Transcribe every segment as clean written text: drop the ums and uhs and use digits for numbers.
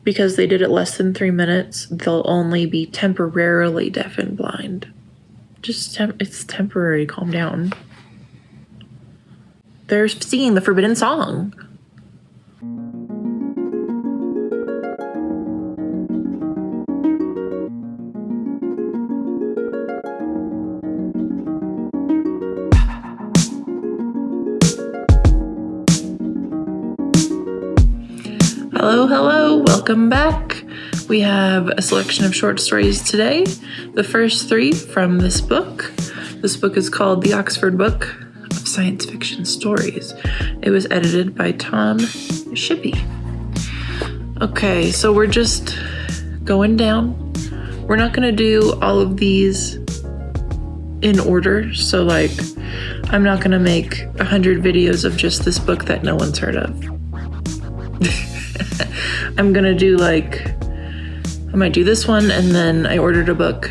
because they did it less than 3 minutes, they'll only be temporarily deaf and blind. It's temporary, calm down. They're singing the forbidden song. Hello, welcome back. We have a selection of short stories today. The first 3 from this book. This book is called The Oxford Book of Science Fiction Stories. It was edited by Tom Shippey. Okay, so we're just going down. We're not going to do all of these in order, so I'm not going to make 100 videos of just this book that no one's heard of. I'm gonna do I might do this one, and then I ordered a book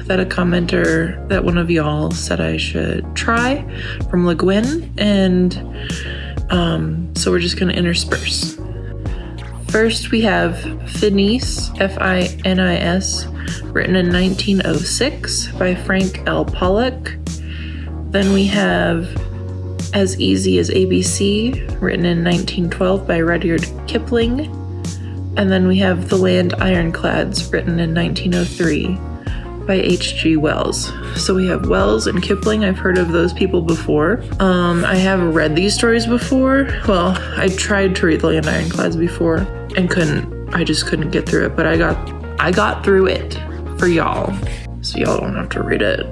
that a commenter that one of y'all said I should try from Le Guin, and so we're just gonna intersperse. First we have Finis, Finis, written in 1906 by Frank L. Pollack. Then we have As Easy as A.B.C, written in 1912 by Rudyard Kipling. And then we have The Land Ironclads, written in 1903 by H.G. Wells. So we have Wells and Kipling. I've heard of those people before. I have read these stories before. Well, I tried to read The Land Ironclads before and I just couldn't get through it, but I got through it for y'all, so y'all don't have to read it.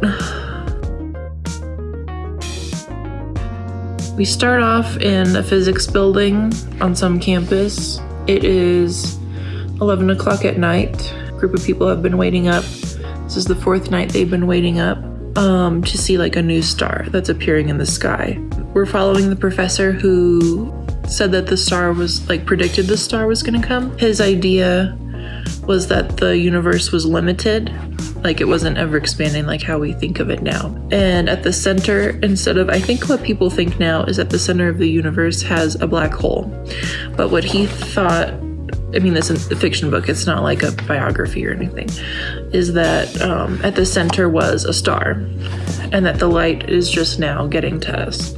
We start off in a physics building on some campus. It is 11 o'clock at night. A group of people have been waiting up. This is the 4th night they've been waiting up to see a new star that's appearing in the sky. We're following the professor who said that the star was, predicted the star was gonna come. His idea was that the universe was limited. It wasn't ever expanding how we think of it now. And at the center, I think what people think now is at the center of the universe has a black hole. But what he thought, this is a fiction book, it's not a biography or anything, is that at the center was a star, and that the light is just now getting to us.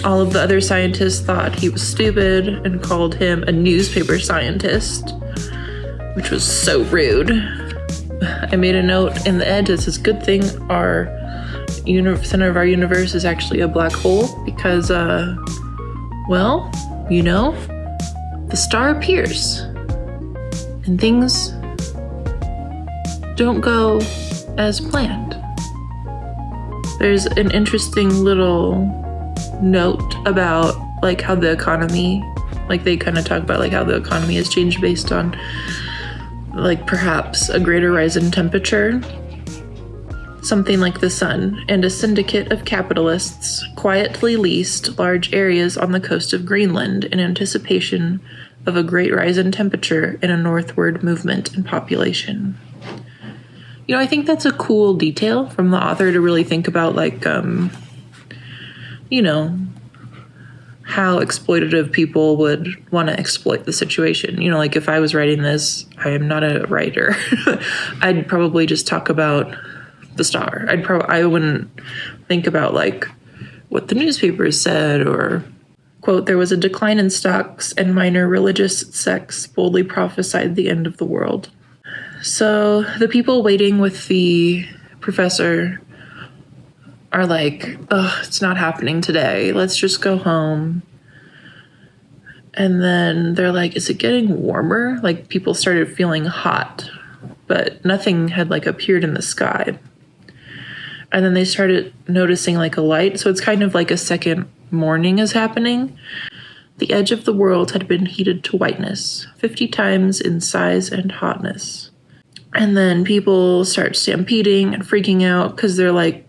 All of the other scientists thought he was stupid and called him a newspaper scientist, which was so rude. I made a note in the edge that says, good thing our center of our universe is actually a black hole, because, the star appears and things don't go as planned. There's an interesting little note about how the economy, they kind of talk about how the economy has changed based on perhaps a greater rise in temperature. Something like the sun and a syndicate of capitalists quietly leased large areas on the coast of Greenland in anticipation of a great rise in temperature and a northward movement in population. I think that's a cool detail from the author to really think about how exploitative people would want to exploit the situation. If I was writing this, I am not a writer. I'd probably just talk about the star. I wouldn't think about what the newspapers said, or, quote, there was a decline in stocks and minor religious sects boldly prophesied the end of the world. So the people waiting with the professor are it's not happening today. Let's just go home. And then they're is it getting warmer? People started feeling hot, but nothing had appeared in the sky. And then they started noticing a light. So it's kind of a second morning is happening. The edge of the world had been heated to whiteness, 50 times in size and hotness. And then people start stampeding and freaking out because they're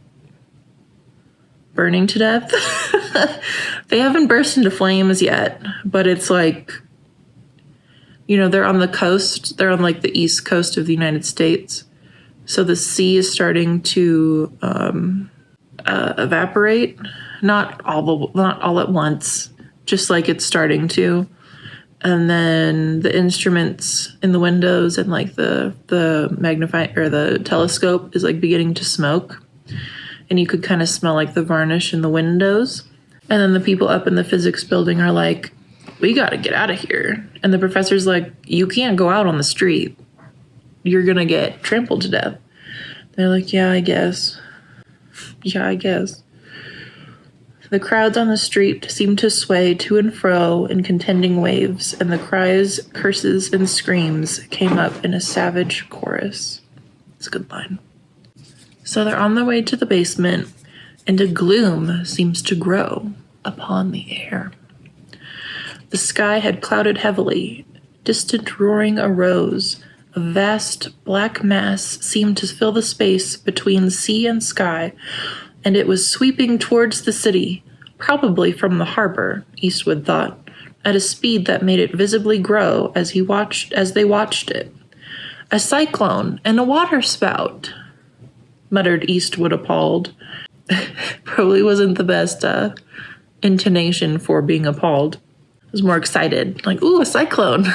burning to death. They haven't burst into flames yet, but it's they're on the coast. They're on the east coast of the United States. So the sea is starting to evaporate, not all at once, just it's starting to. And then the instruments in the windows and like the magnifying or the telescope is like beginning to smoke. And you could kind of smell like the varnish in the windows. And then the people up in the physics building are like, we got to get out of here. And the professor's like, you can't go out on the street. You're going to get trampled to death. They're like, yeah, I guess. Yeah, I guess. The crowds on the street seemed to sway to and fro in contending waves, and the cries, curses, and screams came up in a savage chorus. It's a good line. So they're on their way to the basement, and a gloom seems to grow upon the air. The sky had clouded heavily. Distant roaring arose. A vast black mass seemed to fill the space between sea and sky, and it was sweeping towards the city, probably from the harbor, Eastwood thought, at a speed that made it visibly grow as they watched it. A cyclone and a waterspout, muttered Eastwood, appalled. Probably wasn't the best intonation for being appalled. I was more excited, like, ooh, a cyclone.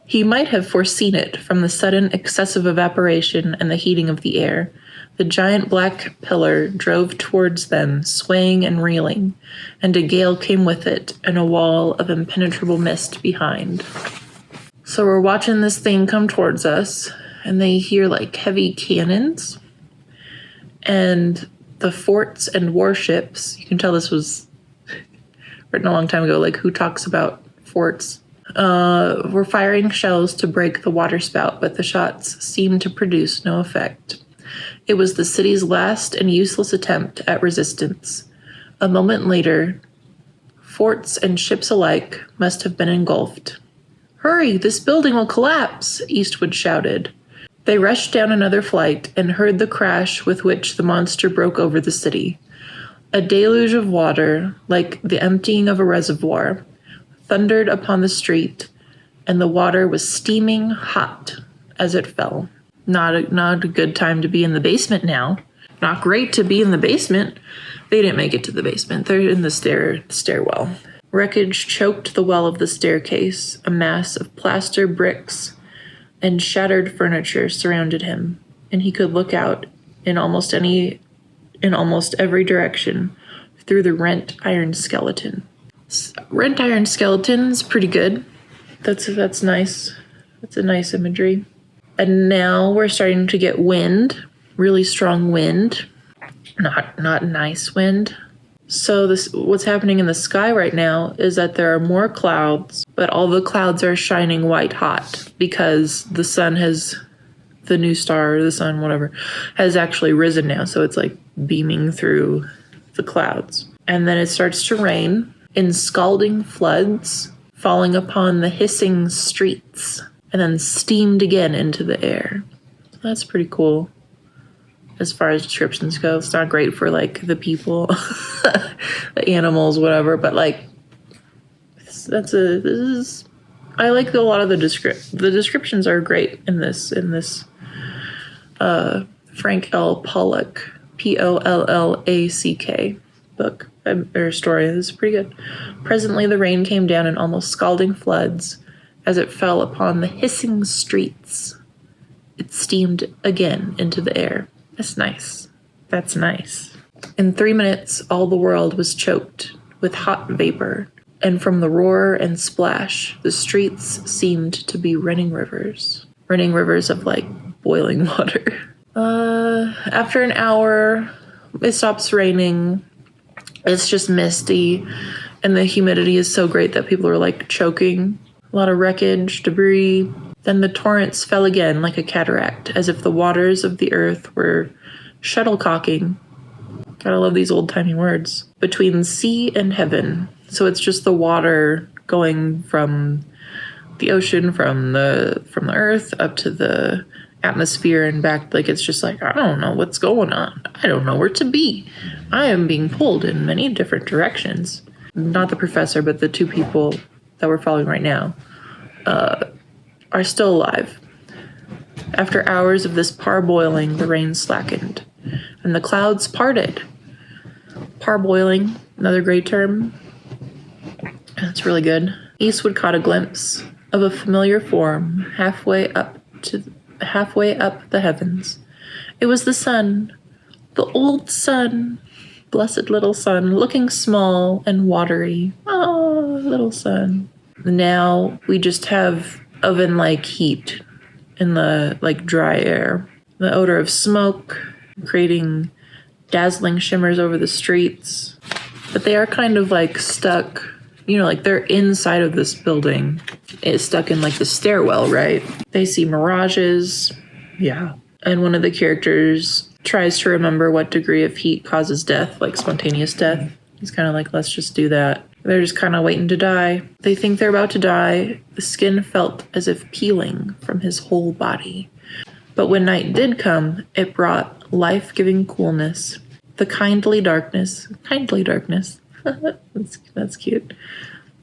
He might have foreseen it from the sudden excessive evaporation and the heating of the air. The giant black pillar drove towards them, swaying and reeling, and a gale came with it, and a wall of impenetrable mist behind. So we're watching this thing come towards us, and they hear like heavy cannons, and the forts and warships. You can tell this was written a long time ago, like who talks about forts? Were firing shells to break the waterspout, but the shots seemed to produce no effect. It was the city's last and useless attempt at resistance. A moment later, forts and ships alike must have been engulfed. Hurry, this building will collapse, Eastwood shouted. They rushed down another flight and heard the crash with which the monster broke over the city. A deluge of water, like the emptying of a reservoir, thundered upon the street, and the water was steaming hot as it fell. Not a good time to be in the basement now. Not great to be in the basement. They didn't make it to the basement. They're in the stairwell. Wreckage choked the well of the staircase. A mass of plaster bricks and shattered furniture surrounded him, and he could look out in almost every direction through the rent iron skeleton. Rent iron skeleton's pretty good. That's nice. That's a nice imagery. And now we're starting to get wind, really strong wind, not nice wind. So what's happening in the sky right now is that there are more clouds, but all the clouds are shining white hot because the sun the new star, or the sun, whatever, has actually risen now. So it's like beaming through the clouds. And then it starts to rain in scalding floods, falling upon the hissing streets, and then steamed again into the air. That's pretty cool as far as descriptions go. It's not great for like the people, the animals, whatever, but like I like a lot of the descriptions are great in this Frank L. Pollack, Pollack book or story. This is pretty good. Presently the rain came down in almost scalding floods. As it fell upon the hissing streets, it steamed again into the air. That's nice. That's nice. In 3 minutes, all the world was choked with hot vapor, and from the roar and splash, the streets seemed to be running rivers of like boiling water. After an hour, it stops raining. It's just misty, and the humidity is so great that people are like choking. A lot of wreckage, debris. Then the torrents fell again like a cataract, as if the waters of the earth were shuttlecocking. Gotta love these old-timey words. Between sea and heaven. So it's just the water going from the ocean, from the earth up to the atmosphere and back. Like it's just like, I don't know what's going on. I don't know where to be. I am being pulled in many different directions. Not the professor, but the two people that we're following right now are still alive. After hours of this parboiling, the rain slackened, and the clouds parted. Parboiling, another great term. That's really good. Eastwood caught a glimpse of a familiar form halfway up the heavens. It was the sun, the old sun, blessed little sun, looking small and watery. Oh, little sun. Now we just have oven-like heat in the dry air. The odor of smoke creating dazzling shimmers over the streets. But they are kind of stuck, they're inside of this building. It's stuck in the stairwell, right? They see mirages. Yeah. And one of the characters tries to remember what degree of heat causes death, like spontaneous death. He's kind of let's just do that. They're just kind of waiting to die. They think they're about to die. The skin felt as if peeling from his whole body. But when night did come, it brought life-giving coolness. The kindly darkness, that's cute,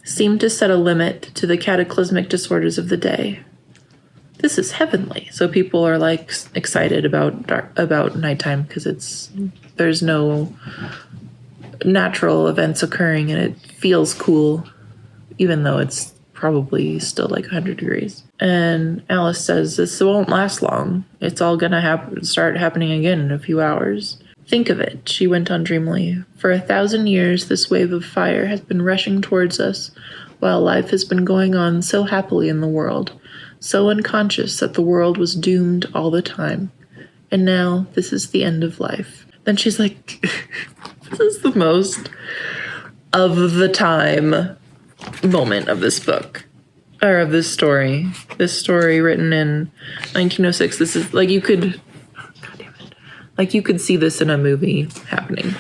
seemed to set a limit to the cataclysmic disorders of the day. This is heavenly. So people are excited about nighttime because there's no natural events occurring and it feels cool, even though it's probably still 100 degrees. And Alice says this won't last long. It's all gonna start happening again in a few hours. Think of it, she went on dreamily. For 1,000 years, this wave of fire has been rushing towards us, while life has been going on so happily in the world, so unconscious that the world was doomed all the time. And now, this is the end of life. Then she's like, this is the most of the time moment of this book. Or of this story. This story written in 1906. This is, you could... you could see this in a movie happening.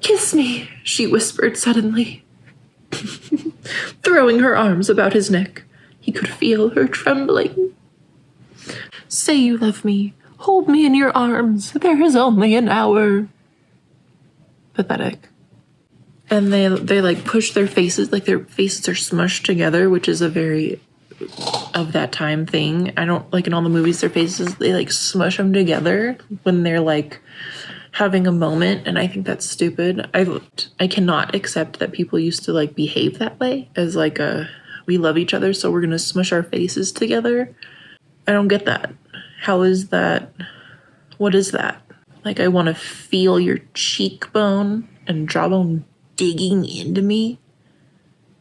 Kiss me, she whispered suddenly, throwing her arms about his neck. He could feel her trembling. Say you love me. Hold me in your arms. There is only an hour. Pathetic. And they push their faces, their faces are smushed together, which is a very of that time thing. I don't in all the movies, their faces, they smush them together when they're having a moment, and I think that's stupid. I cannot accept that people used to behave that way as we love each other, so we're gonna smush our faces together. I don't get that. How is that? What is that? I want to feel your cheekbone and jawbone digging into me.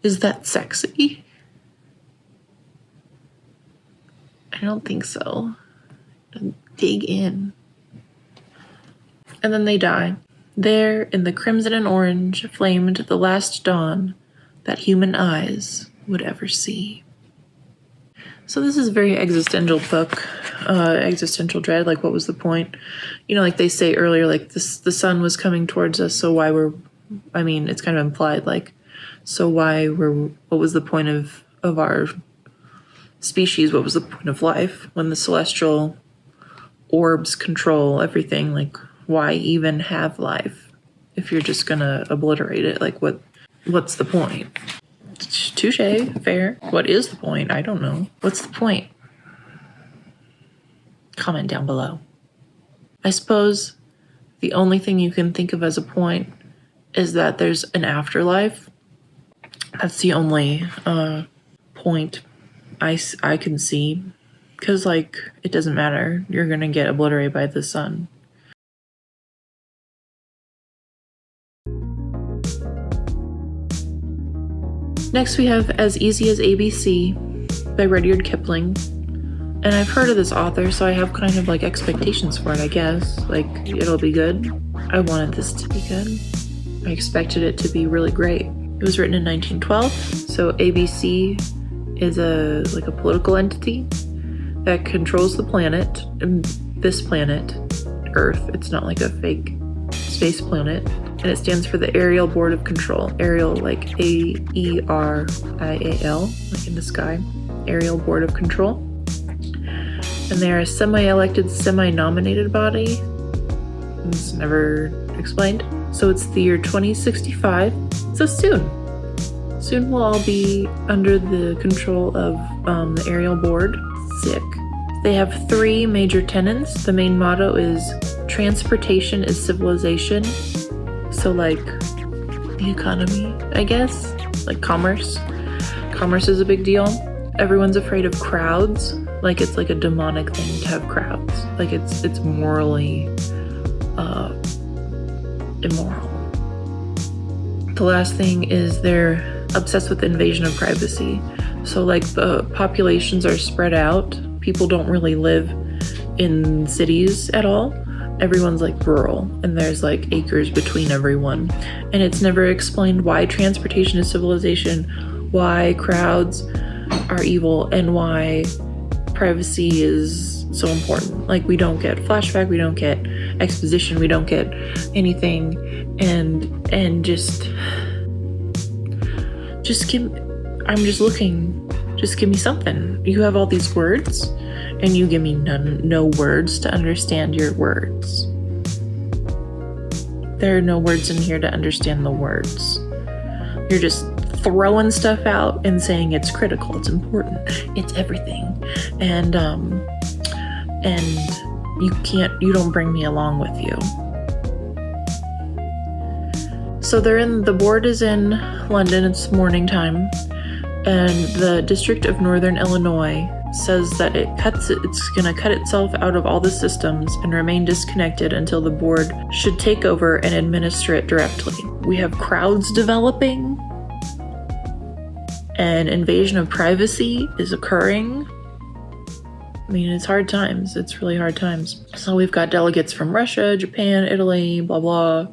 Is that sexy? I don't think so. Dig in. And then they die. There, in the crimson and orange, flamed the last dawn that human eyes would ever see. So this is a very existential book. Existential dread, what was the point? They say earlier, the sun was coming towards us, so why it's kind of implied, so what was the point of our species? What was the point of life when the celestial orbs control everything? Why even have life if you're just gonna obliterate it? What's the point? Touche, fair. What is the point? I don't know. What's the point? Comment down below. I suppose the only thing you can think of as a point is that there's an afterlife. That's the only point I can see, because it doesn't matter. You're gonna get obliterated by the sun. Next we have As Easy as A.B.C. by Rudyard Kipling. And I've heard of this author, so I have kind of expectations for it, I guess. It'll be good. I wanted this to be good. I expected it to be really great. It was written in 1912, so A.B.C. is a political entity that controls the planet, this planet, Earth. It's not a fake space planet, and it stands for the Aerial Board of Control. Aerial, AERIAL, in the sky. Aerial Board of Control. And they're a semi-elected, semi-nominated body. It's never explained. So it's the year 2065, so soon. Soon we'll all be under the control of the Aerial Board. Sick. They have 3 major tenets. The main motto is transportation is civilization. So the economy, I guess. like commerce. Commerce is a big deal. Everyone's afraid of crowds. Like it's like a demonic thing to have crowds. Like it's morally immoral. The last thing is they're obsessed with the invasion of privacy. So like the populations are spread out. People don't really live in cities at all. Everyone's like rural and there's like acres between everyone. And it's never explained why transportation is civilization, why crowds are evil, and why privacy is so important. Like we don't get flashback, we don't get exposition, we don't get anything, and just give, I'm just looking, just give me something. You have all these words and you give me no words to understand your words. There are no words in here to understand the words. You're just throwing stuff out and saying it's critical, it's important, it's everything. And you don't bring me along with you. So the board is in London, it's morning time, and the District of Northern Illinois says that it's gonna cut itself out of all the systems and remain disconnected until the board should take over and administer it directly. We have crowds developing. An invasion of privacy is occurring. I mean, it's hard times. It's really hard times. So we've got delegates from Russia, Japan, Italy, blah, blah.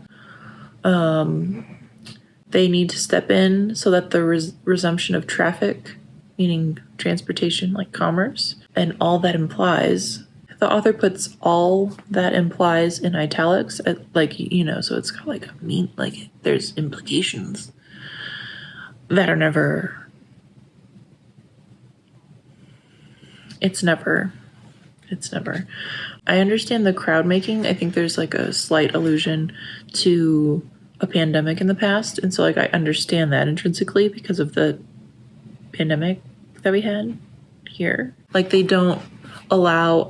They need to step in so that the resumption of traffic, meaning transportation, like commerce, and all that implies. The author puts all that implies in italics, like, you know, so it's got like like there's implications that are never. It's never. I understand the crowd making. I think there's like a slight allusion to a pandemic in the past. And so like I understand that intrinsically because of the pandemic that we had here. Like they don't allow,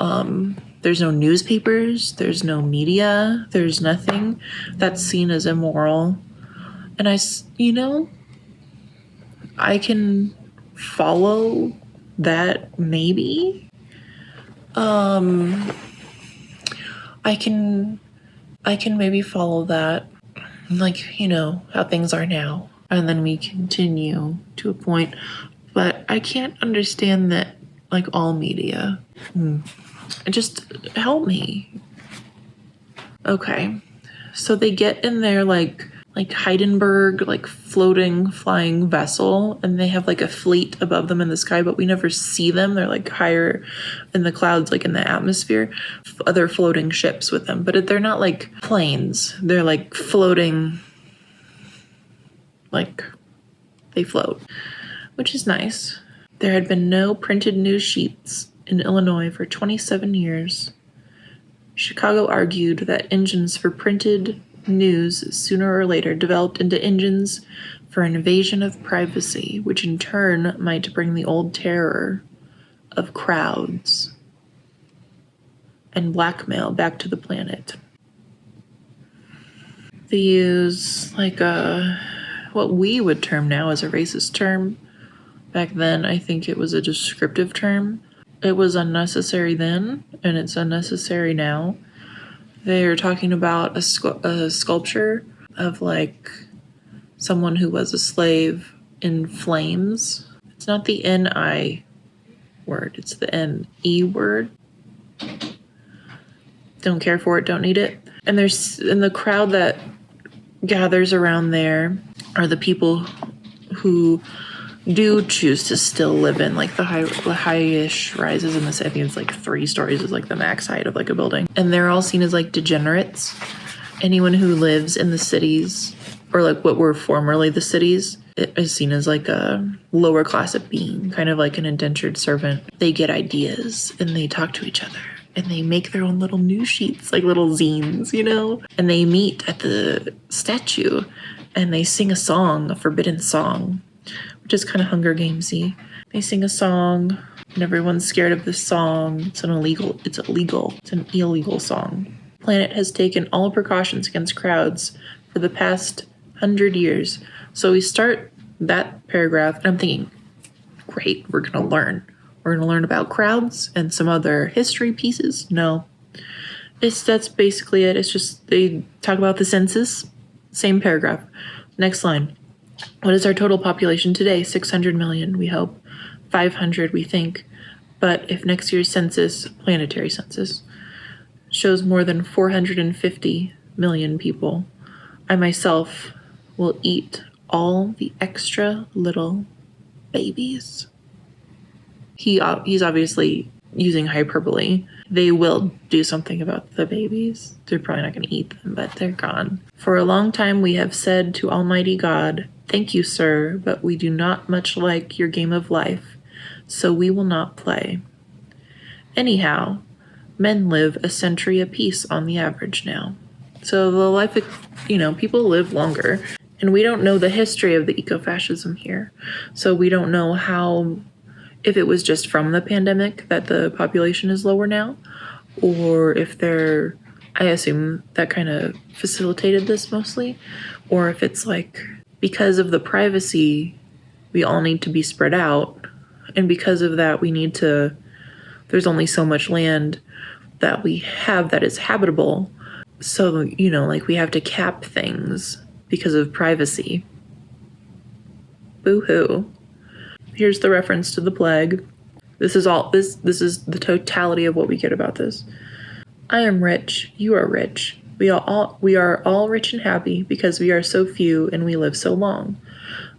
there's no newspapers, there's no media, there's nothing that's seen as immoral. And I can follow that maybe. I can maybe follow that, like, you know, how things are now. And then we continue to a point. But I can't understand that, like, all media. Just help me. Okay. So they get in their, like Heidenberg, like floating, flying vessel, and they have like a fleet above them in the sky, but we never see them. They're like higher in the clouds, like in the atmosphere, other floating ships with them, but they're not like planes. They're like floating, like they float, which is nice. There had been no printed news sheets in Illinois for 27 years. Chicago argued that engines for printed news sooner or later developed into engines for invasion of privacy, which in turn might bring the old terror of crowds and blackmail back to the planet. They use like what we would term now as a racist term. Back then, I think it was a descriptive term. It was unnecessary then, and it's unnecessary now. They're talking about a sculpture of like someone who was a slave in flames. It's not the N-I word, it's the N-E word. Don't care for it, don't need it. And there's in the crowd that gathers around there are the people who do choose to still live in like the high-ish rises in the city. I think it's like 3 stories is like the max height of like a building. And they're all seen as like degenerates. Anyone who lives in the cities or like what were formerly the cities, it is seen as like a lower class of being, kind of like an indentured servant. They get ideas and they talk to each other and they make their own little news sheets, like little zines, you know? And they meet at the statue and they sing a song, a forbidden song, which is kind of Hunger Games-y. They sing a song, and everyone's scared of this song. It's an illegal song. The planet has taken all precautions against crowds for the past 100 years. So we start that paragraph, and I'm thinking, great, we're going to learn. We're going to learn about crowds and some other history pieces. No. That's basically it. It's just they talk about the census. Same paragraph. Next line. What is our total population today? 600 million, we hope. 500, we think. But if next year's census, planetary census, shows more than 450 million people, I myself will eat all the extra little babies. He's obviously using hyperbole. They will do something about the babies. They're probably not going to eat them, but they're gone. For a long time we have said to Almighty God, thank you, sir, but we do not much like your game of life, so we will not play. Anyhow, men live a century apiece on the average now. So the life, people live longer. And we don't know the history of the ecofascism here. So we don't know if it was just from the pandemic that the population is lower now, or if I assume that kind of facilitated this mostly, or if it's like because of the privacy, we all need to be spread out. And because of that, there's only so much land that we have that is habitable. So, we have to cap things because of privacy. Boo-hoo. Here's the reference to the plague. This is the totality of what we get about this. I am rich, you are rich. We are all rich and happy because we are so few and we live so long.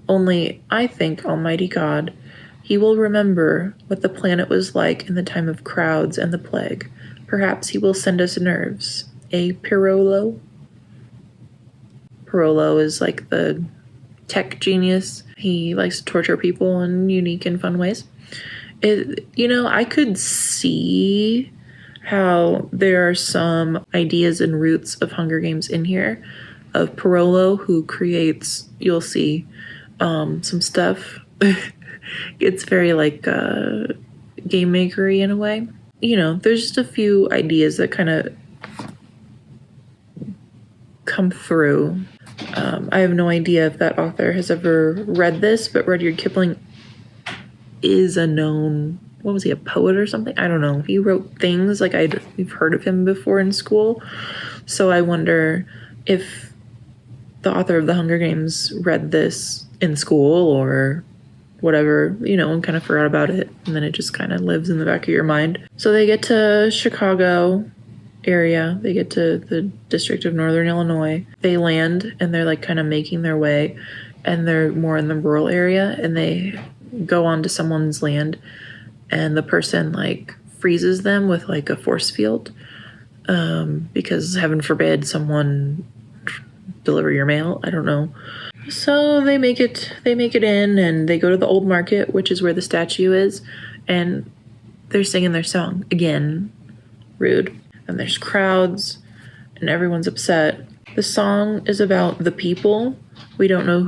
Only I think Almighty God, he will remember what the planet was like in the time of crowds and the plague. Perhaps he will send us nerves. A Pirolo? Pirolo is like the tech genius. He likes to torture people in unique and fun ways. I could see how there are some ideas and roots of Hunger Games in here, of Pirolo, who creates, you'll see, some stuff. It's very like game makery in a way. There's just a few ideas that kind of come through. I have no idea if that author has ever read this, but Rudyard Kipling is a known, what was he, a poet or something? I don't know. He wrote things like we've heard of him before in school. So I wonder if the author of the Hunger Games read this in school or whatever, and kind of forgot about it. And then it just kind of lives in the back of your mind. So they get to Chicago area. They get to the District of Northern Illinois. They land and they're like kind of making their way, and they're more in the rural area, and they go onto someone's land, and the person like freezes them with like a force field, because heaven forbid someone deliver your mail. I don't know. So they make it in, and they go to the old market, which is where the statue is, and they're singing their song again. Rude. And there's crowds, and everyone's upset. The song is about the people. We don't know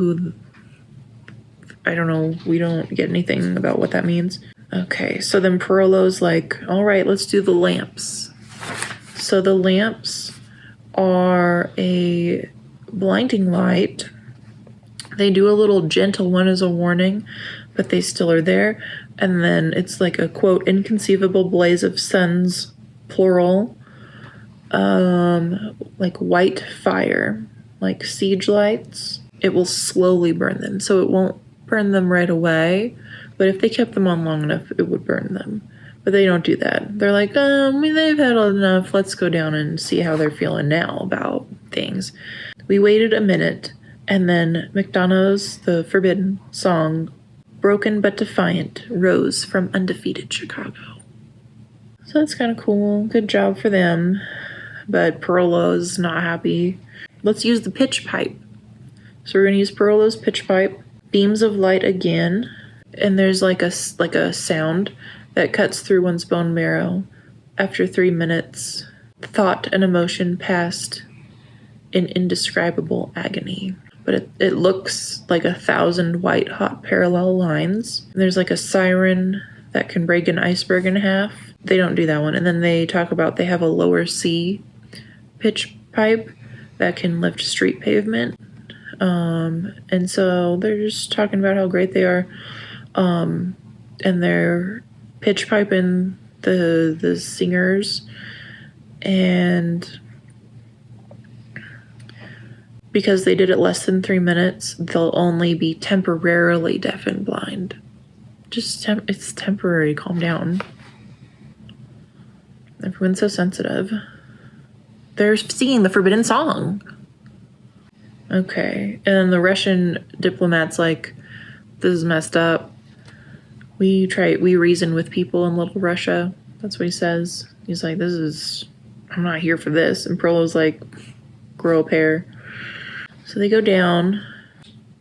we don't get anything about what that means. Okay, so then Pirolo's like, all right, let's do the lamps. So the lamps are a blinding light. They do a little gentle one as a warning, but they still are there. And then it's like a, quote, inconceivable blaze of suns, plural, like white fire, like siege lights. It will slowly burn them, so it won't burn them right away, but if they kept them on long enough, it would burn them. But they don't do that. They're like, they've had enough, let's go down and see how they're feeling now about things. We waited a minute, and then McDonough's The Forbidden Song, broken but defiant, rose from undefeated Chicago. So that's kind of cool. Good job for them. But Pirolo's not happy. Let's use the pitch pipe. So we're going to use Pirolo's pitch pipe. Beams of light again. And there's like a sound that cuts through one's bone marrow. After 3 minutes, thought and emotion passed in indescribable agony. But it looks like 1,000 white hot parallel lines. And there's like a siren that can break an iceberg in half. They don't do that one. And then they talk about they have a lower C pitch pipe that can lift street pavement. And so they're just talking about how great they are. And they're pitch piping the singers, and because they did it less than 3 minutes, they'll only be temporarily deaf and blind. It's temporary. Calm down. Everyone's so sensitive. They're singing the forbidden song. Okay. And then the Russian diplomat's like, this is messed up. We reason with people in Little Russia. That's what he says. He's like, I'm not here for this. And Perlo's like, grow a pair. So they go down.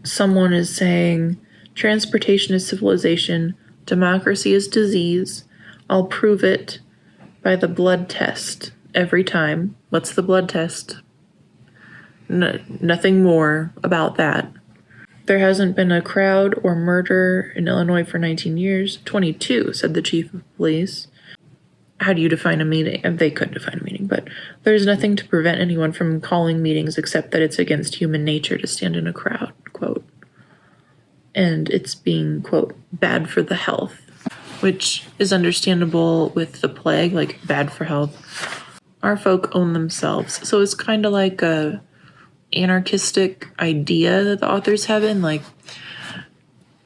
Someone is saying, transportation is civilization. Democracy is disease. I'll prove it by the blood test every time. What's the blood test? Nothing more about that. There hasn't been a crowd or murder in Illinois for 19 years. 22, said the chief of police. How do you define a meeting? They could define a meeting, but there's nothing to prevent anyone from calling meetings except that it's against human nature to stand in a crowd, quote. And it's being, quote, bad for the health, which is understandable with the plague, like bad for health. Our folk own themselves. So it's kind of like a anarchistic idea that the authors have in, like,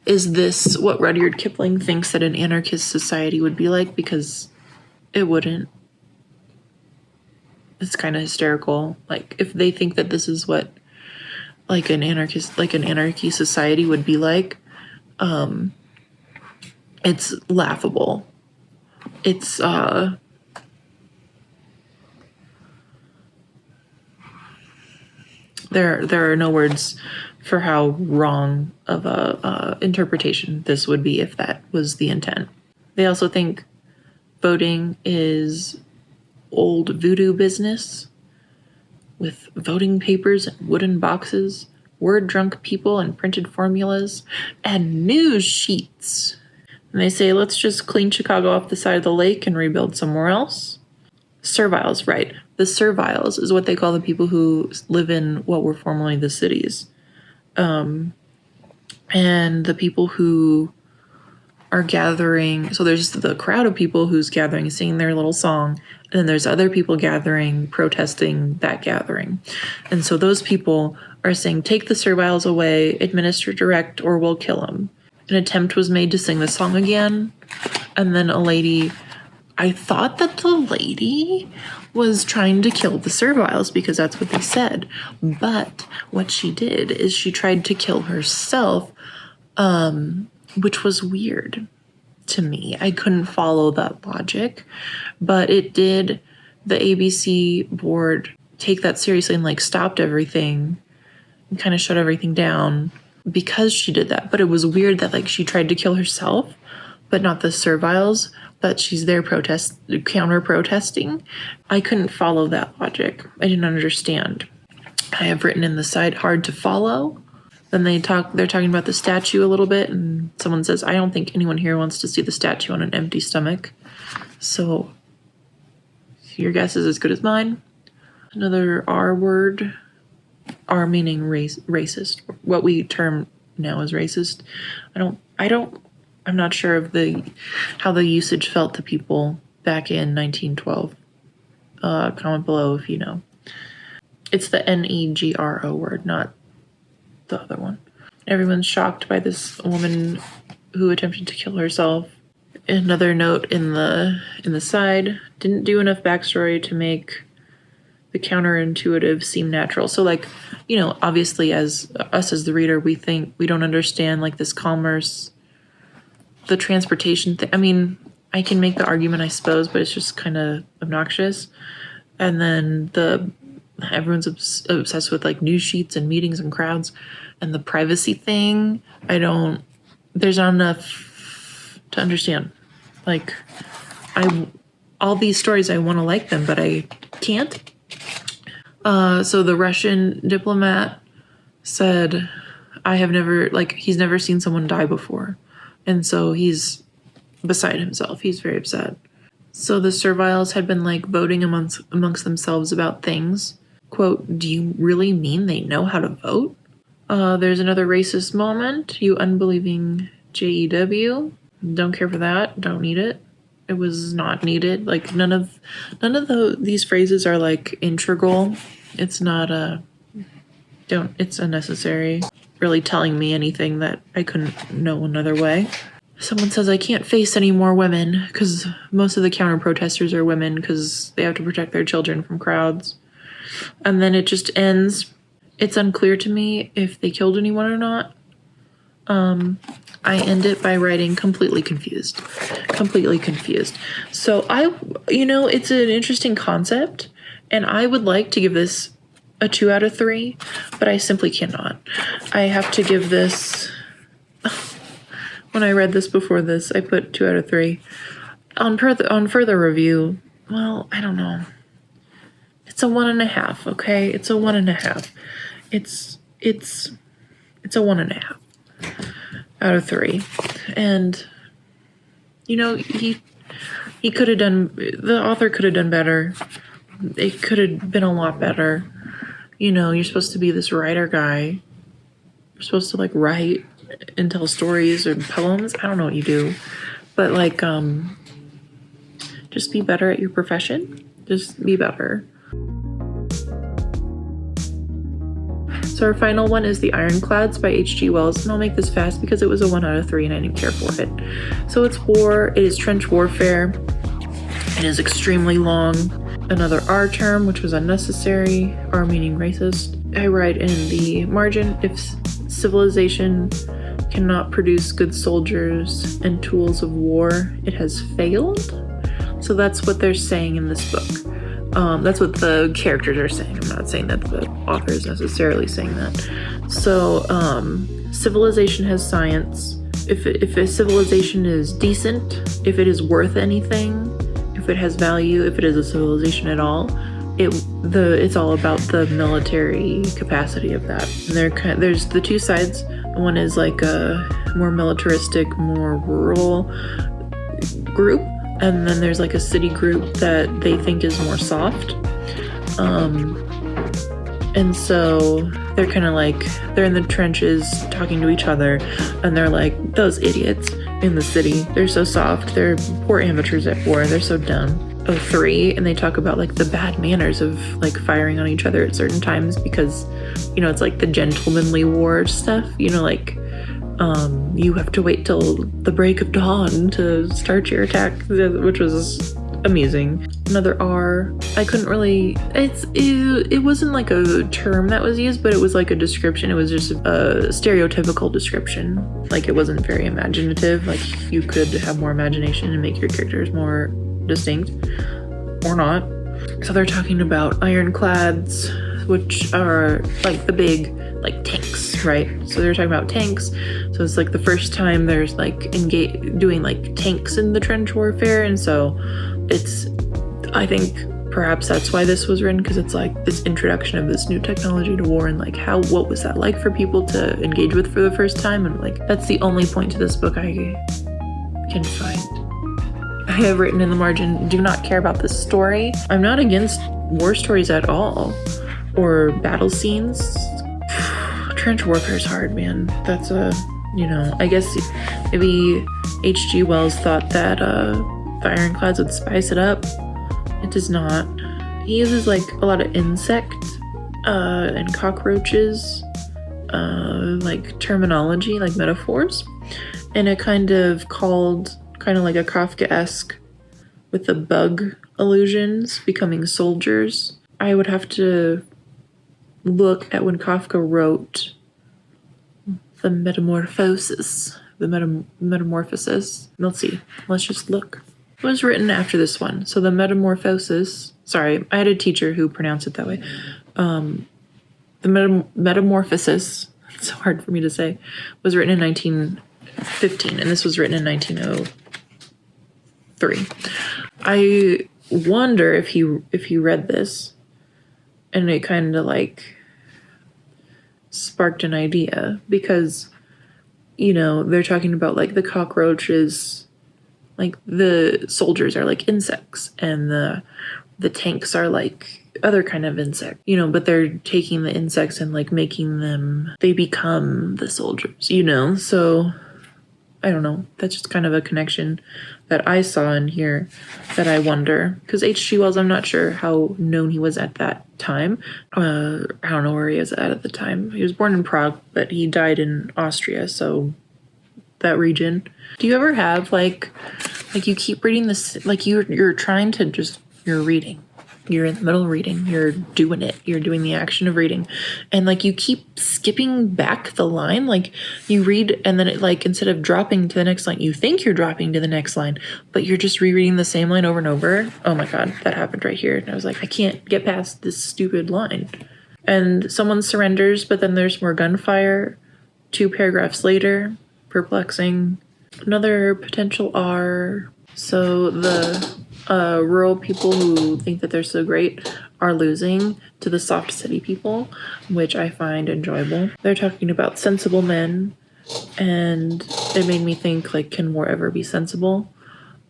is this what Rudyard Kipling thinks that an anarchist society would be like? Because it wouldn't. It's kind of hysterical. Like, if they think that this is what like an anarchy society would be like, it's laughable. It's there are no words for how wrong of a interpretation this would be if that was the intent. They also think voting is old voodoo business with voting papers and wooden boxes, word-drunk people and printed formulas, and news sheets. And they say, let's just clean Chicago off the side of the lake and rebuild somewhere else. Serviles, right. The serviles is what they call the people who live in what were formerly the cities. And the people who are gathering, so there's the crowd of people who's gathering, singing their little song, and then there's other people gathering, protesting that gathering. And so those people are saying, take the serviles away, administer direct, or we'll kill them. An attempt was made to sing the song again, and then a lady, I thought that the lady was trying to kill the serviles because that's what they said. But what she did is she tried to kill herself, which was weird to me. I couldn't follow that logic, but it did. The A.B.C. board take that seriously and like stopped everything and kind of shut everything down because she did that. But it was weird that like she tried to kill herself, but not the serviles, but she's there counter protesting. I couldn't follow that logic. I didn't understand. I have written in the side, hard to follow. Then they're talking about the statue a little bit, and someone says, I don't think anyone here wants to see the statue on an empty stomach. So your guess is as good as mine. Another R word, R meaning racist, what we term now as racist. I'm not sure of how the usage felt to people back in 1912. Comment below if you know. It's the negro word, not the other one. Everyone's shocked by this woman who attempted to kill herself. Another note in the side, didn't do enough backstory to make the counterintuitive seem natural. So like, obviously as the reader, we think we don't understand like this commerce, the transportation thing. I mean, I can make the argument, I suppose, but it's just kind of obnoxious. And then everyone's obsessed with like news sheets and meetings and crowds, and the privacy thing. There's not enough to understand. Like, all these stories, I want to like them, but I can't. So the Russian diplomat said, he's never seen someone die before. And so he's beside himself. He's very upset. So the serviles had been like voting amongst themselves about things. Quote, do you really mean they know how to vote? There's another racist moment. You unbelieving JEW. Don't care for that. Don't need it. It was not needed. Like none of these phrases are like integral. It's not it's unnecessary. Really telling me anything that I couldn't know another way. Someone says I can't face any more women because most of the counter protesters are women because they have to protect their children from crowds. And then it just ends. It's unclear to me if they killed anyone or not. I end it by writing completely confused. Completely confused. So it's an interesting concept, and I would like to give this a 2 out of 3, but I simply cannot. I have to give this, when I read this before this, I put 2 out of 3. On further review, well, I don't know. It's a 1.5, okay? It's a 1.5. It's a 1.5 out of 3. And, he could have done, the author could have done better. It could have been a lot better. You're supposed to be this writer guy. You're supposed to write and tell stories or poems. I don't know what you do. But just be better at your profession. Just be better. So our final one is The Ironclads by H.G. Wells, and I'll make this fast because it was a 1 out of 3 and I didn't care for it. So it's war, it is trench warfare, it is extremely long. Another R term, which was unnecessary, R meaning racist. I write in the margin, if civilization cannot produce good soldiers and tools of war, it has failed. So that's what they're saying in this book. That's what the characters are saying. I'm not saying that the author is necessarily saying that. So, civilization has science. If a civilization is decent, if it is worth anything, if it has value, if it is a civilization at all, it's all about the military capacity of that. And there's the two sides. One is like a more militaristic, more rural group. And then there's like a city group that they think is more soft. And so they're kind of they're in the trenches talking to each other, and they're like, those idiots in the city, they're so soft, they're poor amateurs at war, they're so dumb. 3, and they talk about the bad manners of firing on each other at certain times because, it's the gentlemanly war stuff, you have to wait till the break of dawn to start your attack, which was amusing. Another R. I couldn't really, it wasn't a term that was used, but it was a description. It was just a stereotypical description. It wasn't very imaginative. You could have more imagination and make your characters more distinct, or not. So they're talking about ironclads, which are the big tanks, right? So they're talking about tanks. So it's the first time there's doing tanks in the trench warfare, and so I think perhaps that's why this was written, because it's this introduction of this new technology to war, and what was that like for people to engage with for the first time, and that's the only point to this book I can find. I have written in the margin, do not care about this story. I'm not against war stories at all, or battle scenes. Trench warfare is hard, man. That's I guess maybe H.G. Wells thought that the Ironclads would spice it up. It does not. He uses a lot of insect and cockroaches, terminology, metaphors, and it kind of like a Kafkaesque with the bug illusions becoming soldiers. I would have to look at when Kafka wrote the Metamorphosis. Let's see. Let's just look. It was written after this one. So the Metamorphosis. Sorry, I had a teacher who pronounced it that way. The Metamorphosis. It's so hard for me to say. Was written in 1915, and this was written in 1903. I wonder if he read this, and it kind of sparked an idea, because they're talking about the cockroaches, the soldiers are insects, and the tanks are other kind of insect, you know, but they're taking the insects and like making them, they become the soldiers, you know? So I don't know. That's just kind of a connection that I saw in here that I wonder. Because H.G. Wells, I'm not sure how known he was at that time. I don't know where he is at the time. He was born in Prague, but he died in Austria, so that region. Do you ever have like you keep reading this, like you're trying to just, you're reading. You're in the middle of reading, you're doing it, you're doing the action of reading, and like you keep skipping back the line, like you read and then it, like, instead of dropping to the next line, you think you're dropping to the next line, but you're just rereading the same line over and over. Oh my god, that happened right here. And I was like, I can't get past this stupid line. And someone surrenders, but then there's more gunfire. 2 paragraphs later, perplexing. Another potential R. So the rural people who think that they're so great are losing to the soft city people, which I find enjoyable. They're talking about sensible men, and it made me think, like, can war ever be sensible?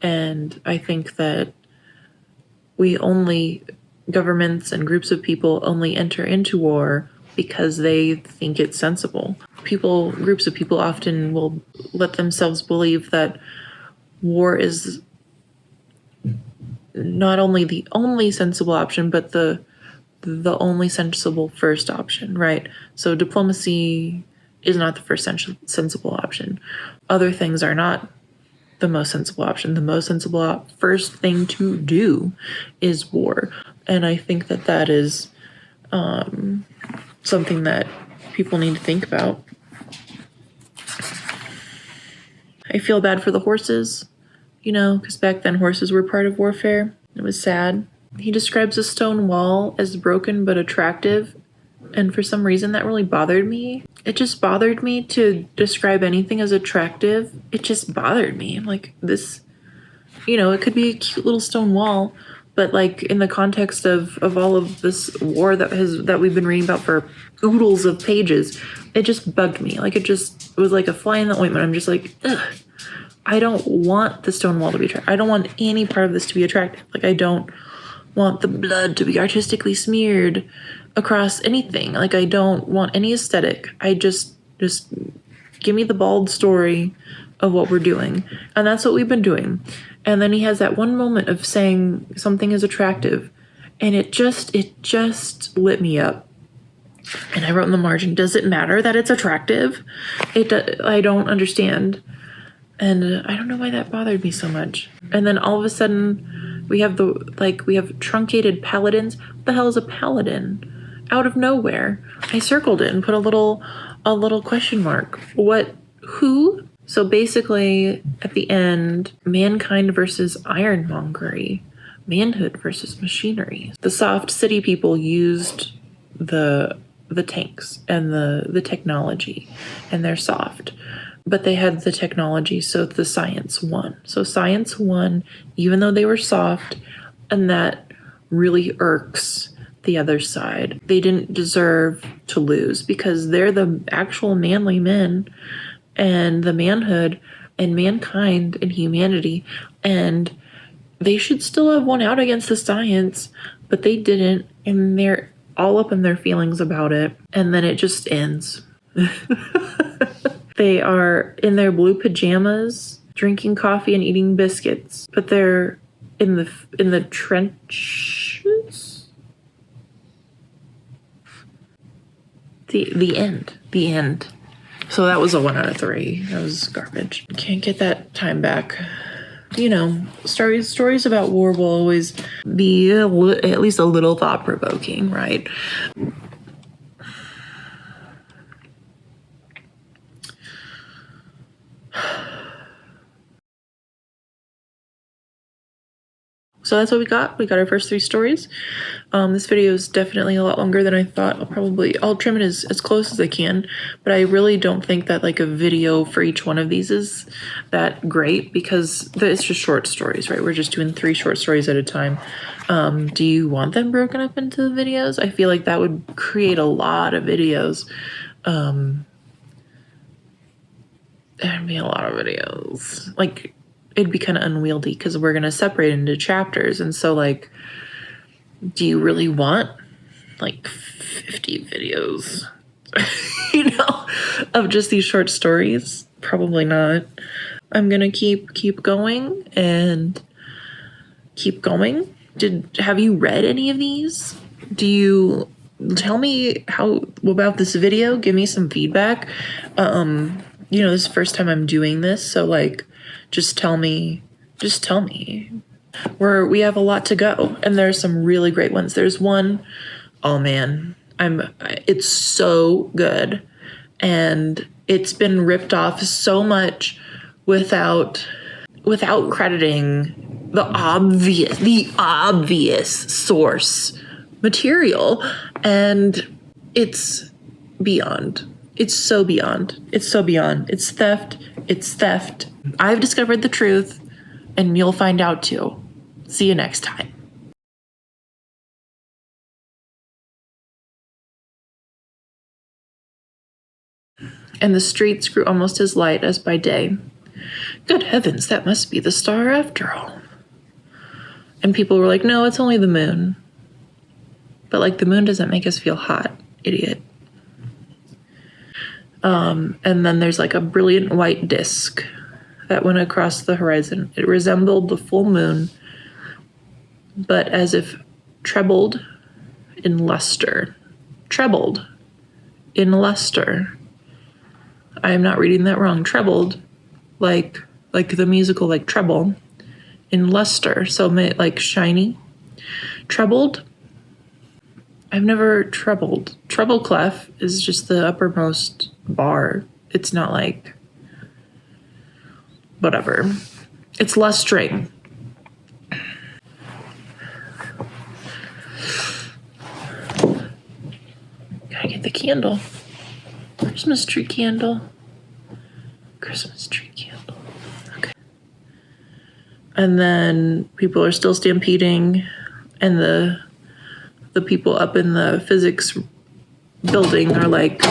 And I think that governments and groups of people only enter into war because they think it's sensible. Groups of people often will let themselves believe that war is not only the only sensible option, but the only sensible first option, right? So diplomacy is not the first sensible option. Other things are not the most sensible option. The most sensible first thing to do is war. And I think that that is something that people need to think about. I feel bad for the horses, you know, because back then horses were part of warfare. It was sad. He describes a stone wall as broken but attractive, and for some reason that really bothered me. It just bothered me to describe anything as attractive. It just bothered me. I'm like, this, you know, it could be a cute little stone wall, but like in the context of all of this war that we've been reading about for oodles of pages, it just bugged me. Like it was like a fly in the ointment. I'm just like, ugh. I don't want the stone wall to be attractive. I don't want any part of this to be attractive. Like I don't want the blood to be artistically smeared across anything. Like I don't want any aesthetic. I just give me the bald story of what we're doing. And that's what we've been doing. And then he has that one moment of saying something is attractive, and it just lit me up. And I wrote in the margin, does it matter that it's attractive? I don't understand. And I don't know why that bothered me so much. And then all of a sudden we have truncated paladins. What the hell is a paladin? Out of nowhere. I circled it and put a little question mark. What? Who? So basically at the end, mankind versus ironmongery. Manhood versus machinery. The soft city people used the tanks and the technology, and they're soft. But they had the technology, so the science won. So science won, even though they were soft, and that really irks the other side. They didn't deserve to lose because they're the actual manly men, and the manhood and mankind and humanity, and they should still have won out against the science, but they didn't, and they're all up in their feelings about it, and then it just ends. They are in their blue pajamas, drinking coffee and eating biscuits, but they're in the trenches. The end. So that was a 1 out of 3. That was garbage. Can't get that time back. You know, stories about war will always be at least a little thought-provoking, right? So that's what we got. We got our first 3 stories. This video is definitely a lot longer than I thought. I'll trim it as close as I can, but I really don't think that like a video for each one of these is that great because it's just short stories, right? We're just doing 3 short stories at a time. Do you want them broken up into videos? I feel like that would create a lot of videos. There'd be a lot of videos. Like, it'd be kind of unwieldy because we're going to separate into chapters. And so, like, Do you really want like 50 videos, of just these short stories? Probably not. I'm gonna keep going and keep going. Have you read any of these? Do you tell me how about this video? Give me some feedback. This is the first time I'm doing this, so like just tell me. We have a lot to go, and there's some really great ones. There's one, oh man, it's so good, and it's been ripped off so much without crediting the obvious source material, and it's beyond. It's so beyond. It's theft. I've discovered the truth, and you'll find out too. See you next time. And the streets grew almost as light as by day. Good heavens, that must be the star after all. And people were like, no, it's only the moon. But like, the moon doesn't make us feel hot, idiot. And then there's like a brilliant white disk that went across the horizon. It resembled the full moon, but as if trebled in luster. Trebled in luster. I am not reading that wrong. Trebled, like the musical, like treble, in luster. So like shiny. Trebled. I've never trebled. Treble clef is just the uppermost bar. It's not like whatever. It's lustring. Gotta get the candle. Christmas tree candle. Okay. And then people are still stampeding, and the people up in the physics building are like,